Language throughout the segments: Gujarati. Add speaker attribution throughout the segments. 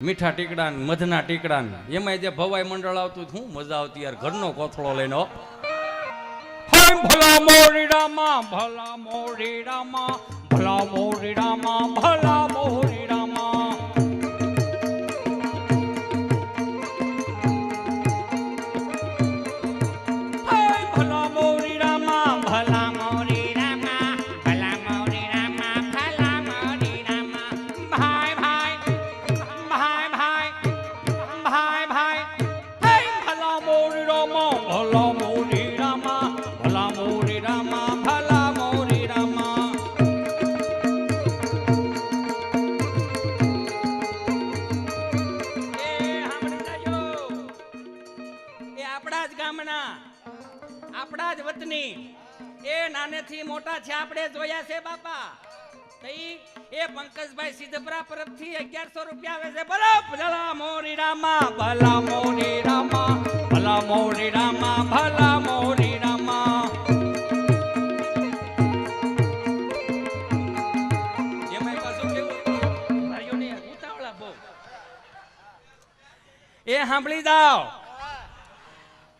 Speaker 1: મીઠા ટીકડા ને મધના ટીકડા ને એમાં જે ભવાઈ મંડળ આવતું શું મજા આવતી યાર. ઘરનો કોથળો લઈને ભલા મોરી રામા ભલા મોરી રામા ભલા મોરી રામા ભલા મોરી રામા. ભલા મોરી રામા ભલા મોરી રામા ભલા મોરી રામા ભલા મોરી રામા. ભાઈ ભાઈ ભાઈ ભાઈ ભાઈ ભાઈ ભલા મોરી રામા ભલા મોરી રામા ભલા મોરી રામા ભલા મોરી રામા. એ સાંભળી જાજો, એ આપણા જ ગામના આપણા જ વતની એ નાનેથી મોટા છે આપણે જોયા છે બાપા. એ પંકજભાઈ સિદ્ધપરા પરથી 1100 રૂપિયા આવે છે. બોલો ભલા મોરી રામા ભલા મોરી રામા ભલા મોરી રામા ભલા મોરી રામા. એમાં પાછું કેવું ભાઈઓને ઉતાવળા બહુ. એ સાંભળી જાઓ,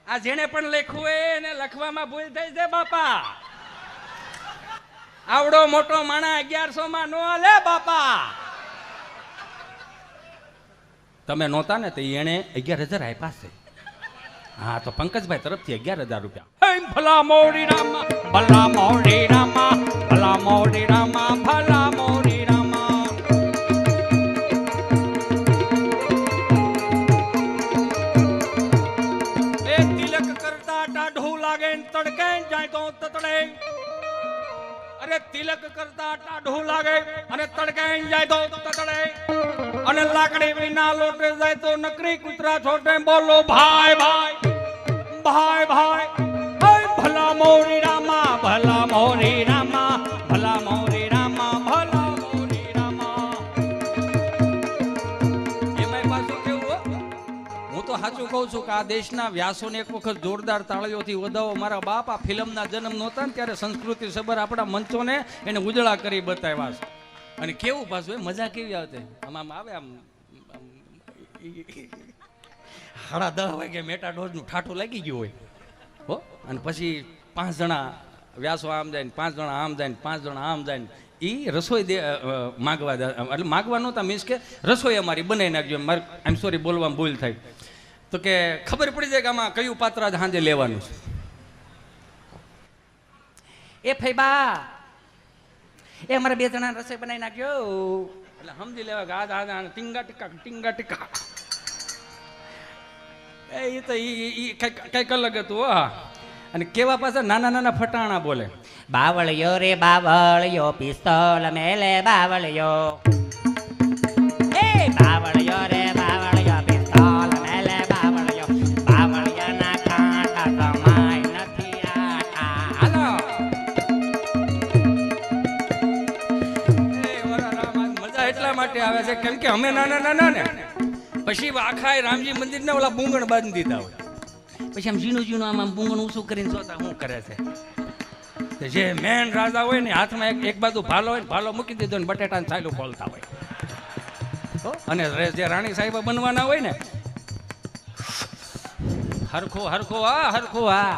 Speaker 1: આ જેને પણ લખ્યું હોય એને લખવામાં ભૂલ થઈ છે બાપા. આવડો મોટો માણા 1100 માં નો આલે બાપા. તમે નહોતા ને તો એને 11,000 આપ્યા છે. હા તો પંકજભાઈ તરફથી 11,000 રૂપિયા. ભલા મોરી રામા ભલા મોરી રામા ભલા મોરી રામા ભલા મોરી રામા. એ તિલક કરતા ટાઢું લાગે તડકે જાય તો તતડે. અરે તિલક કરતા ટાઢું લાગે અને તડકે જાય તો તતડે. અને લાકડી વિના લોટે જાય તો નકરી કૂતરા છોટે. બોલો ભાઈ ભાઈ ભાઈ ભાઈ ભલા મોરી રામા ભલા મોરી રામા ભલા મોરી રામા ભલા મોરી રામા. એમાં પાછું કેવું, હું તો સાચું કહું છું કે આ દેશના વ્યાસોને એક વખત જોરદાર તાળીઓથી વધાવો. મારા બાપ આ ફિલ્મના જન્મ નહોતા ને ત્યારે સંસ્કૃતિ સબર આપણા મંચોને એને ઉજળા કરી બતાવ્યા છે. અને કેવું પાછું એ મજા કેવી આવતી આમ આવે આમ 10:30 વાગે મેટાડોરનું ઠાઠું લાગી ગયું હોય હો. અને પછી 5 જણા વ્યાસો આમ જાય ને 5 જણા આમ જાય ને 5 જણા આમ જાય ને એ રસોઈ માગવા એટલે માગવા નહોતા, મીન્સ કે રસોઈ અમારી બનાવી નાખજો. મારે આઈ એમ સોરી બોલવામાં ભૂલ થાય તો કે ખબર પડી જાય કે આમાં કયું પાત્ર આજ સાંજે લેવાનું છે. એ ફૈબા એ અમારે 2 જણા રસોઈ બનાવી નાખ્યો એટલે સમજી લેવા કે આ ટીંગા ટીકા એ તો કઈક અલગ હતું. હા અને કેવા પાછા નાના નાના ફટાણા બોલે.
Speaker 2: બાવળિયો રે બાવળિયો પિસ્તોલ મેલે બાવળિયો. એ બાવળિયો રે બાવળિયો પિસ્તોલ મેલે બાવળિયો. બાવળિયાના કાંટા સમાય નથી આટા.
Speaker 1: હાલો એ વરા રામ મજા એટલા માટે આવે છે કેમ કે અમે નાના નાના ને પછી આખા રામજી મંદિર ને ઓલા બુંગણ બાંધી દીધા હોય. પછી આમ ઝીણું આમ બુંગણ ઊંચું કરીને જોતા શું કરે છે. જે મેન રાજા હોય ને હાથમાં એક બાજુ ભાલો હોય ને ભાલો મૂકી દીધો ને બટેટા ને ચાલુ બોલતા હોય. અને જે રાણી સાહેબા બનવાના હોય ને હરખો હરખો આ હરખો આ.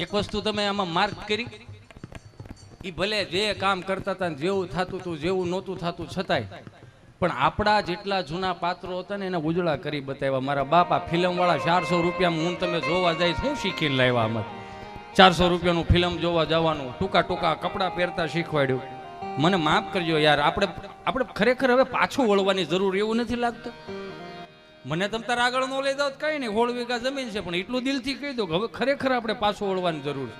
Speaker 1: એક વસ્તુ તમે આમાં માર્ક કરી, એ ભલે જે કામ કરતા હતા જેવું થતું હતું જેવું નહોતું થતું છતાંય પણ આપણા જેટલા જૂના પાત્રો હતા ને એને ઉજળા કરી બતાવ્યા. મારા બાપા ફિલ્મ વાળા 400 રૂપિયામાં હું તમે જોવા જાય શું શીખીને લાવ્યા. આમાં 400 રૂપિયાનું ફિલ્મ જોવા જવાનું, ટૂંકા કપડાં પહેરતા શીખવાડ્યું. મને માફ કરજો યાર, આપણે ખરેખર હવે પાછું વળવાની જરૂર એવું નથી લાગતું. મને તમ તાર આગળ ન લઈ જાવ કઈ નહીં, 16 વીઘા જમીન છે પણ એટલું દિલથી કહી દો કે હવે ખરેખર આપણે પાછું વળવાની જરૂર છે.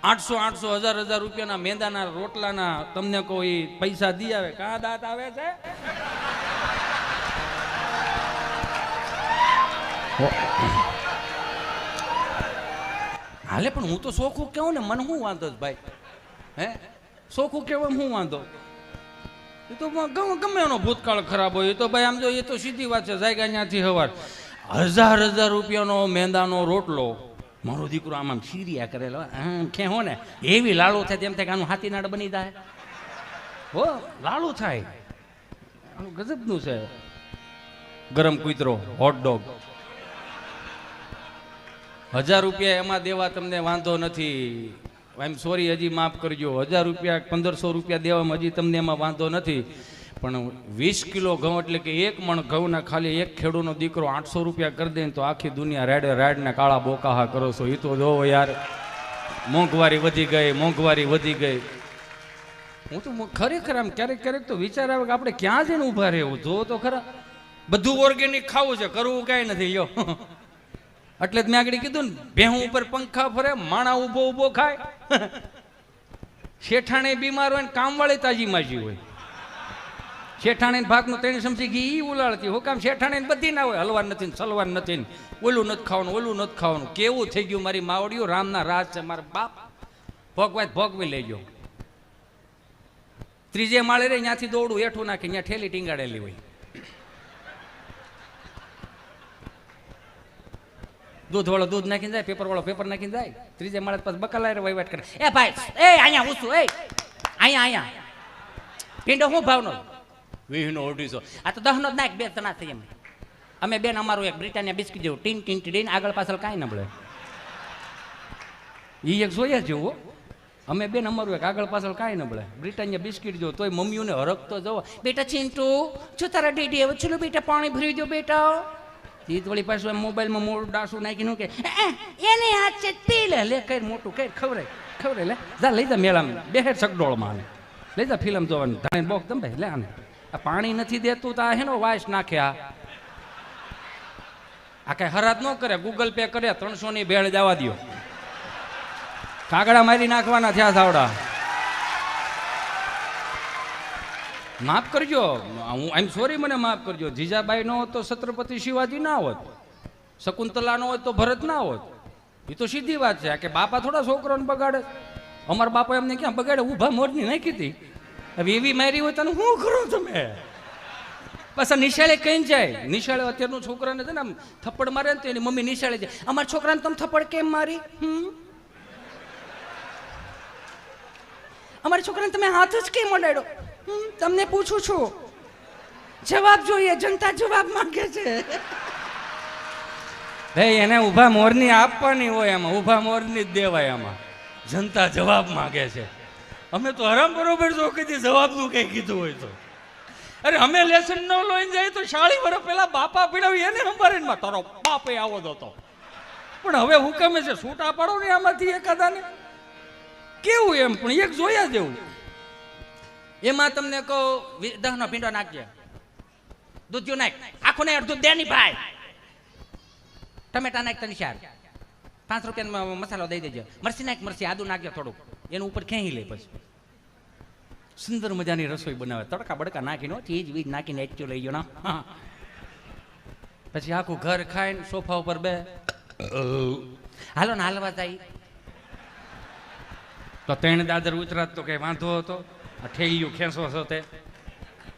Speaker 1: 800 1000 રૂપિયાના મેંદાના રોટલાના તમને કોઈ પૈસા દી આવે કાં દાંત આવે છે. હાલે પણ હું તો સોખું કેવું ને, મને શું વાંધો છે ભાઈ. હે સોખું કેવું શું વાંધો. એ તો ગમે એનો ભૂતકાળ ખરાબ હોય એ તો ભાઈ આમ જો એ તો સીધી વાત છે. જાયગા ત્યાંથી હવાર 1000 રૂપિયાનો મેંદાનો રોટલો મારો દીકરો આમ ખીરિયા કરેલો આમ ખેહો ને એવી લાડુ થાય તેમ થાય કે આનું હાથી નાડ બની જાય. હો લાલુ થાય. આનું ગજબનું છે. ગરમ કૂતરો હોટ ડોગ 1000 રૂપિયા એમાં દેવા તમને વાંધો નથી. આઈ એમ સોરી, હજી માફ કરજો. 1000 રૂપિયા 1500 રૂપિયા દેવામાં હજી તમને એમાં વાંધો નથી. પણ 20 કિલો ઘઉં એટલે કે 1 મણ ઘઉંના ખાલી એક ખેડૂનો દીકરો 800 રૂપિયા કરી દે તો આખી દુનિયા રેડે રેડને કાળા બોકાહા કરો છો. એ તો જોવો યાર, મોંઘવારી વધી ગઈ, મોંઘવારી વધી ગઈ. હું તો ખરેખર આમ ક્યારેક ક્યારેક તો વિચાર આવે કે આપણે ક્યાં જઈને ઊભા રહેવું. જો તો ખરા, બધું ઓર્ગેનિક ખાવું છે, કરવું કાંઈ નથી. લ્યો એટલે જ મેં આગળ કીધું ને, ભેહું ઉપર પંખા ફરે, માણા ઊભો ઊભો ખાય. શેઠાણે બીમાર હોય ને કામવાળી તાજી માજી હોય. શેઠાણે ભાગનું 3 ચમચી ઘી ઈ ઉલાળતી. હું કામ શેઠાણે બધી ના હોય, હલવા નથી ને સલવાર નથી ને ઓલું નથી ખાવાનું, ઓલું નથી ખાવાનું. કેવું થઈ ગયું મારી માવડીઓ. રામના રાજ છે મારા બાપ. ભોગવાય ભોગવી લેજો. 3 માળે રે ત્યાંથી દોડું હેઠું નાખી ત્યાં ઠેલી ટીંગાડેલી હોય. દૂધ વાળો દૂધ નાખીને જાય, પેપર વાળો પેપર નાખીને જાય. 3 માળે પાછ બકલાય વહીવટ કરે. એ ભાઈ, એ અહીંયા ઉસું, એ અહીંયા પીંડો શું ભાવનો? 20 આ તો 10 નો જ નાખ. 2 તણા થઈ એમ. અમે બેન અમારું એક બ્રિટાનિયા બિસ્કીટ જેવું ટીન ટીન ટીન, આગળ પાછળ કાંઈ ન મળે. એ એક જોયા જેવું. અમે બેન અમારું એક આગળ પાછળ કાંઈ ન મળે. બ્રિટાનિયા બિસ્કીટ જો તોય મમ્મીઓને હરકતો જવો. બેટા ચિંટુ જો તારા ડેડી હવે ચલો બેટા પાણી ભરી દો બેટા. એ વળી પાછું મોબાઈલમાં મોડું ડાસું નાખીને કે એને હાથ છે પી લે. લે કઈ મોટું કઈ ખવરાય લે. જા લઈ જા મેળામાં, બેહેર સગડોળમાં લઈ જા ફિલ્મ જોવાની. ધાણી બોક દમ ભાઈ લે આને. આ પાણી નથી દેતું તો આ હેનો વાસ નાખે. આ કઈ હરાત ન કરે, ગૂગલ પે કરે. 300 ની ભેળ જવા દો. કાગડા મારી નાખવાના થયા સાવડા. માફ કરજો, હું આઈ એમ સોરી, મને માફ કરજો. જીજાબાઈ નો હોત તો છત્રપતિ શિવાજી ના હોત, શકુંતલા નો હોત તો ભરત ના હોત. એ તો સીધી વાત છે કે બાપા થોડા છોકરાને બગાડે. અમારા બાપા એમને ક્યાં બગાડે, ઊભા મોરની નાખી હતી. હવે એવી મારી હોય તને શું કરો તમે? બસ આ નિશાળે કઈ જાય. નિશાળે અત્યારનું છોકરાને છે ને આમ થપ્પડ મારે ને તો એની મમ્મી નિશાળે જાય, અમારા છોકરાને તમે થપ્પડ કેમ મારી? અમારા છોકરાને તમે હાથ જ કેમ અડાડ્યો? તમને પૂછું છું, જવાબ જોઈએ. જનતા જવાબ માંગે છે. ભાઈ એને ઊભા મોરની આપવાની હોય, એમાં ઊભા મોરની જ દેવાય. એમાં જનતા જવાબ માંગે છે. અમે તો હરામ બરોબર જો કીધી જવાબનું કઈ કીધું હોય તો. અરે અમે લેસન ન લઈને જાય તો 40 વર્ષ પહેલા બાપા પીડાવી એને સંભાળીને તારો બાપ આવો હતો. પણ હવે હુકમે છે છૂટા પાડો ને આમાંથી એકાદાને. કેવું એમ પણ એક જોયા જેવું. એમાં તમને કહો 10 નો ભીંડો નાખજે, દૂધ નાખ, આખું ને અડધું દે ની ભાઈ. ટમેટા નાખ તને 4 5 રૂપિયાનો મસાલો દઈ દેજો. મરચી નાખ, મરચી આદુ નાખજો થોડુંક, એનું ઉપર ખેંચી લે. પછી સુંદર મજાની રસોઈ બનાવે. તડકા બડકા નાખીને ચીજ વીજ નાખીને એચું લઈ ગયો ના. પછી આખું ઘર ખાઈને સોફા ઉપર બે હાલો ને હાલવા જાય તો 3 દાદર ઉતરાત તો કઈ વાંધો હતો. આ ઠેલિયું ખેંચો છો તે.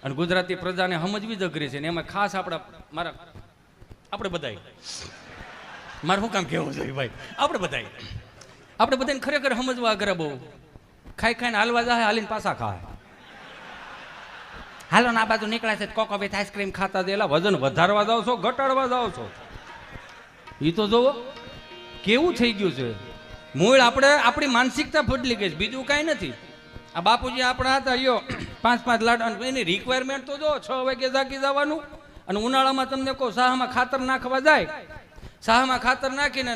Speaker 1: અને ગુજરાતી પ્રજાને સમજવી જ અઘરી છે ને એમાં ખાસ આપણે બધાય, મારે શું કામ કેવું જોઈએ ભાઈ, આપણે બધાને ખરેખર સમજવા અઘરા બહુ. ખાઈને હાલવા જાય, હાલીને પાછા ખાય. હાલો ને આ બાજુ નીકળ્યા છે કોકો વિથ આઈસ્ક્રીમ ખાતા દેલા. વજન વધારવા જાવ છો, ઘટાડવા જાવ છો? એ તો જોવો કેવું થઈ ગયું છે. મૂળ આપણી માનસિકતા બદલી ગઈ છે, બીજું કાંઈ નથી. આ બાપુજી આપણા હતા, યો 5 લાડ. એની રિક્વાયરમેન્ટ તો જો 6 વાગે જાગી જવાનું. અને ઉનાળામાં તમને કહો શાહમાં ખાતર નાખવા જાય, શાહમાં ખાતર નાખીને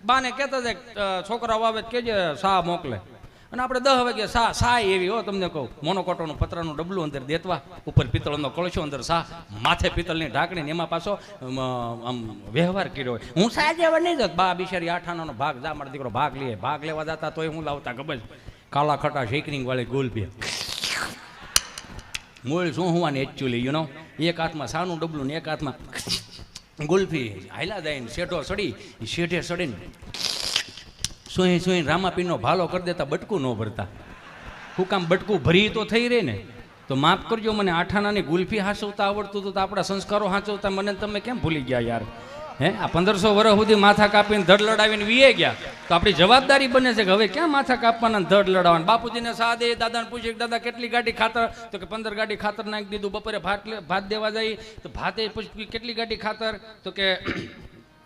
Speaker 1: બાને કહેતા જાય છોકરાઓ આવે કેજે શાહ મોકલે. અને આપણે 10 વાગે શાહ એવી હો તમને કહું, મોનોકોટોનું પતરાનું ડબલું અંદર દેતવા, ઉપર પિત્તળનો કળશો, અંદર શાહ, માથે પિત્તળની ઢાંકણી. એમાં પાછો આમ વ્યવહાર કર્યો હોય. હું શાહ જેવા નહીં જત. બા બિચારી 8 ભાગ જા, મારો દીકરો ભાગ લે. ભાગ લેવા જતા તોય હું લાવતા ખબર, કાલા ખટા શેકરિંગ વાળી ગુલપી. મૂળ શું હોવાની એકચ્યુઅલી યુ નો, એક હાથમાં શાનું ડબલું ને એક હાથમાં ગુલ્ફી. હાયલા જાય ને શેઠો સડી, શેઠે સડીને સુઈ રામાપીરનો ભાલો કરી દેતા, બટકું ન ભરતા. શું કામ બટકું ભરી તો થઈ રહે ને. તો માફ કરજો, મને 8 આનાની ગુલ્ફી હાંચવતા આવડતું હતું તો આપણા સંસ્કારો હાંચવતા મને તમે કેમ ભૂલી ગયા યાર? હે આ 1500 વર્ષ સુધી માથા કાપીને ધડ લડાવીને વીએ ગયા તો આપણી જવાબદારી બને છે કે હવે ક્યાં માથા કાપવાના ને ધડ લડાવવાના. બાપુજીને સાદે દાદાને પૂછ્યું દાદા કેટલી ગાડી ખાતર, તો કે 15 ગાડી ખાતર નાખી દીધું. બપોરે ભાત દેવા જાય તો ભાતે પૂછ્યું કેટલી ગાડી ખાતર, તો કે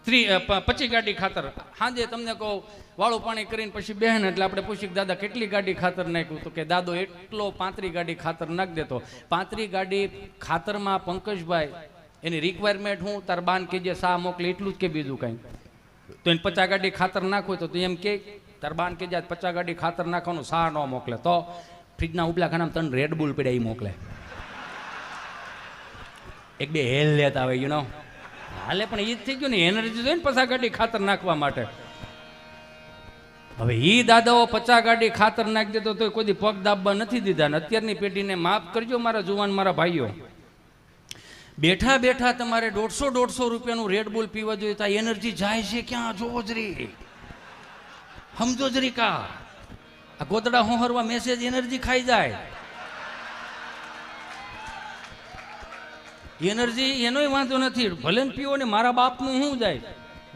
Speaker 1: 25 ગાડી ખાતર. સાંજે તમને કહું વાળું પાણી કરીને પછી બહેન એટલે આપણે પૂછ્યું દાદા કેટલી ગાડી ખાતર નાખ્યું, તો કે દાદો એટલો 35 ગાડી ખાતર નાખી દેતો. 35 ગાડી ખાતરમાં પંકજભાઈ એની રિક્વાયરમેન્ટ હું તાર બાન કે જે સા મોકલે એટલું જ કે બીજું કાંઈ, તો એને 50 ગાડી ખાતર નાખવું તો એમ કે તાર બાન કે જાય 50 ગાડી ખાતર નાખવાનું સા ન મોકલે તો ફ્રીજના ઉપલા ખાનામાં તને રેડબુલ પડ્યા એ મોકલે. એક બે હેલ લેતા હોય યુ નો હાલે, પણ એ જ થઈ ગયું ને એનર્જી જોઈએ ને 50 ગાડી ખાતર નાખવા માટે. હવે ઈ દાદાઓ 50 ગાડી ખાતર નાખી દેતો તો કોઈ પગ દાબવા નથી દીધા. ને અત્યારની પેઢીને માફ કરજો મારા જુવાન મારા ભાઈઓ, બેઠા બેઠા તમારે 150 રૂપિયાનું રેડબુલ પીવા જોઈએ તો એનર્જી જાય છે ક્યાં જોવો જ રી, સમજો જ રી કા. આ ગોદડા હોહરવા મેસેજ એનર્જી ખાઈ જાય. એનર્જી એનોય વાંધો નથી, ભલે ને પીવો ને મારા બાપનું શું જાય.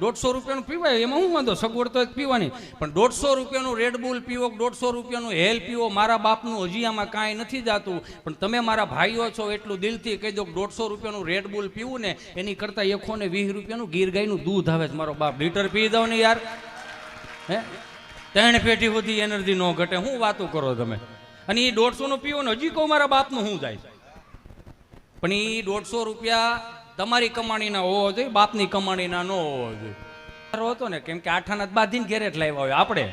Speaker 1: 150 રૂપિયાનું પીવાય એમાં શું વાંધો, સગવડ તો પીવાની, પણ 150 રૂપિયાનું રેડબુલ પીવો, 150 રૂપિયાનું હેલ પીવો, મારા બાપનું હજી આમાં કાંઈ નથી જાતું. પણ તમે મારા ભાઈઓ છો એટલું દિલથી કહી દો 150 રૂપિયાનું રેડબુલ પીવું ને એની કરતાં 120 રૂપિયાનું ગીર ગાયનું દૂધ આવે છે મારો બાપ, લીટર પી દો ને યાર. હે 3 પેટી સુધી એનર્જી ન ઘટે, શું વાતો કરો તમે. અને એ 150નું પીવો ને હજી કહું મારા બાપનું શું જાય. પણ એ 150 રૂપિયા તમારી કમાણીના હોવો જોઈએ, બાપની કમાણીના ન હોવો જોઈએ. હતો ને કેમ કે આઠાના બાંધીને ઘેરે જ લાવ્યા હોય આપણે.